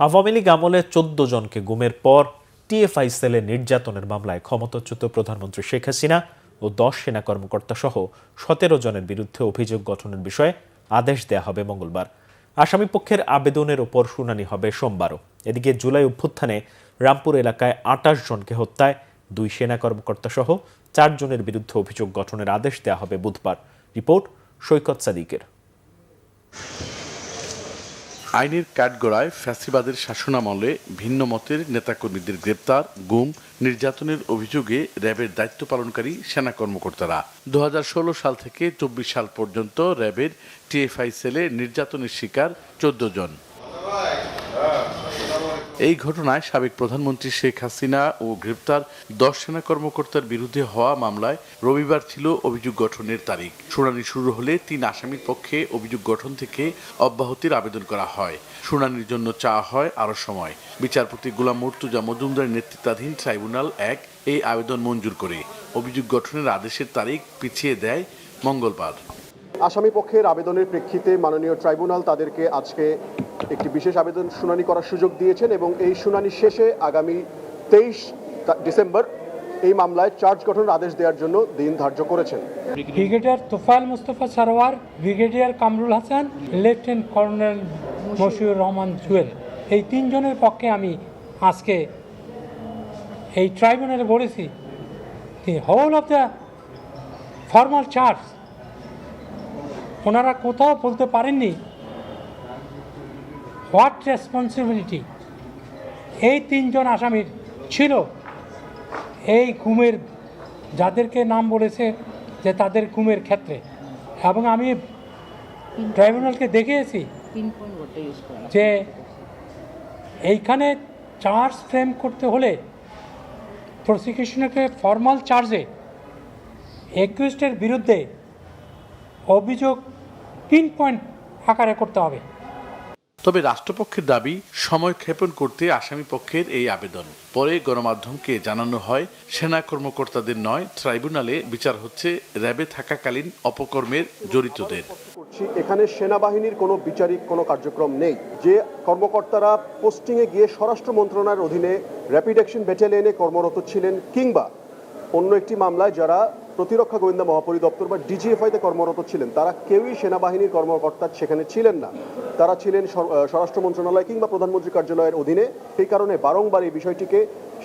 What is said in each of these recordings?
আওয়ামী লীগ আমলে ১৪ জনকে গুমের পর টিএফআই সেলে নির্যাতনের মামলায় ক্ষমতাচ্যুত প্রধানমন্ত্রী শেখ হাসিনা ও ১০ সেনা কর্মকর্তা সহ ১৭ জনের বিরুদ্ধে অভিযোগ গঠনের বিষয়ে আদেশ দেয়া হবে মঙ্গলবার। আসামি পক্ষের আবেদনের ওপর শুনানি হবে সোমবারও। এদিকে জুলাই অভ্যুত্থানে রামপুর এলাকায় ২৮ জনকে হত্যায় ২ সেনা কর্মকর্তা সহ ৪ জনের বিরুদ্ধে অভিযোগ গঠনের আদেশ দেয়া হবে বুধবার। রিপোর্ট সৈকত সাদিকের। আইনের কাঠগড়ায় ফ্যাসিবাদের শাসনামলে ভিন্ন মতের নেতাকর্মীদের গ্রেপ্তার, গুম, নির্যাতনের অভিযোগে র্যাবের দায়িত্ব পালনকারী সেনা কর্মকর্তারা ২০১৬ সাল থেকে ২৪ সাল পর্যন্ত র্যাবের টিএফআই সেলে নির্যাতনের শিকার ১৪ জন। এই ঘটনায় সাবেক প্রধানমন্ত্রী শেখ হাসিনা ও গ্রেপ্তার ১০ সেনা কর্মকর্তার বিরুদ্ধে হওয়া মামলায় রবিবার ছিল অভিযোগ গঠনের তারিখ। শুনানি শুরু হলে ৩ আসামির পক্ষে অভিযোগ গঠন থেকে অব্যাহতির আবেদন করা হয়। শুনানির জন্য চাওয়া হয় আরও সময়। বিচারপতি গোলাম মুর্তুজা মজুমদারের নেতৃত্বাধীন ট্রাইব্যুনাল ১ এই আবেদন মঞ্জুর করে অভিযোগ গঠনের আদেশের তারিখ পিছিয়ে দেয় মঙ্গলবার। আসামি পক্ষের আবেদনের প্রেক্ষিতে মাননীয় ট্রাইব্যুনাল তাদেরকে আজকে একটি বিশেষ আবেদন শুনানি করার সুযোগ দিয়েছেন এবং এই শুনানি শেষে আগামী ২৩ ডিসেম্বর এই মামলায় চার্জ গঠনের আদেশ দেওয়ার জন্য দিন ধার্য করেছেন। Brigadier Tofayel Mustafa Sarwar, brigadier Kamrul Hasan, lieutenant colonel Moshiur Rahman Jewel, এই ৩ জনের পক্ষে আমি আজকে এই ট্রাইব্যুনালে বলেছি the whole of the formal charge ওনারা কোথাও বলতে পারেননি হোয়াট রেসপন্সিবিলিটি এই ৩ জন আসামির ছিল এই গুমের, যাদেরকে নাম বলেছে যে তাদের গুমের ক্ষেত্রে। এবং আমি ট্রাইব্যুনালকে দেখিয়েছি যে এইখানে চার্জ ফ্রেম করতে হলে প্রসিকিউশনকে ফর্মাল চার্জে অ্যাকিউজডের বিরুদ্ধে অভিযোগ পিনপয়েন্ট আকারে করতে হবে। তবে রাষ্ট্রপক্ষের দাবি সময় ক্ষেপণ করতে আসামি পক্ষের এই আবেদন। পরে গণমাধ্যমকে জানানো হয় সেনা কর্মকর্তাদের নয়, ট্রাইব্যুনালে বিচার হচ্ছে র্যাবে থাকাকালীন অপকর্মের জড়িতদের। এখানে সেনাবাহিনীর কোনো বিচারিক কোনো কার্যক্রম নেই। যে কর্মকর্তারা পোস্টিংয়ে গিয়ে স্বরাষ্ট্র মন্ত্রণালয়ের অধীনে র্যাপিড অ্যাকশন ব্যাটালিয়নে কর্মরত ছিলেন কিংবা অন্য একটি মামলায় যারা প্রতিরক্ষা গোয়েন্দা মহাপরিদপ্তর বা ডিজিএফআইতে কর্মরত ছিলেন, তারা কেউই সেনাবাহিনীর কর্মকর্তা সেখানে ছিলেন না। তারা ছিলেন স্বরাষ্ট্র মন্ত্রণালয় কিংবা প্রধানমন্ত্রী কার্যালয়ের অধীনে। সেই কারণে বারংবার এই বিষয়টিকে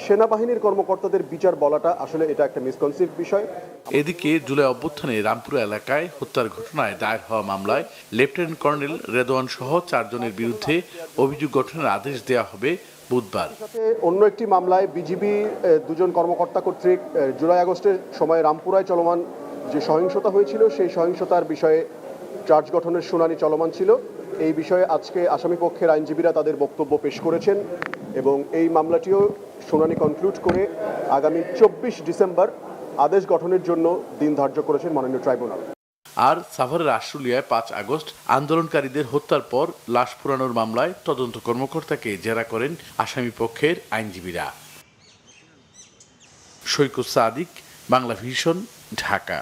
সেনাবাহিনীর কর্মকর্তাদের বিচার বলাটা আসলে এটা একটা মিসকনসিভ বিষয়। এদিকে জুলাই অভ্যুত্থানে রামপুরা এলাকায় হত্যার ঘটনায় দায়ের হওয়া মামলায় লেফটেন্যান্ট কর্নেল রেদওয়ান সহ ৪ জনের বিরুদ্ধে অভিযোগ গঠনের আদেশ দেওয়া হবে বুধবার। অন্য একটি মামলায় বিজিবি ২ জন কর্মকর্তা কর্তৃক জুলাই আগস্টের সময় রামপুরায় চলমান যে সহিংসতা হয়েছিল সেই সহিংসতার বিষয়ে চার্জ গঠনের শুনানি চলমান ছিল। এই বিষয়ে আজকে আসামি পক্ষের আইনজীবীরা তাদের বক্তব্য পেশ করেছেন এবং এই মামলাটিও শুনানি কনক্লুড করে আগামী ২৪ ডিসেম্বর আদেশ গঠনের জন্য দিন ধার্য করেছেন মাননীয় ট্রাইব্যুনাল। আর সাভারের আশুলিয়ায় ৫ আগস্ট আন্দোলনকারীদের হত্যার পর লাশ পোড়ানোর মামলায় তদন্ত কর্মকর্তাকে জেরা করেন আসামি পক্ষের আইনজীবীরা। সৈকত সাদিক, বাংলা ভিশন, ঢাকা।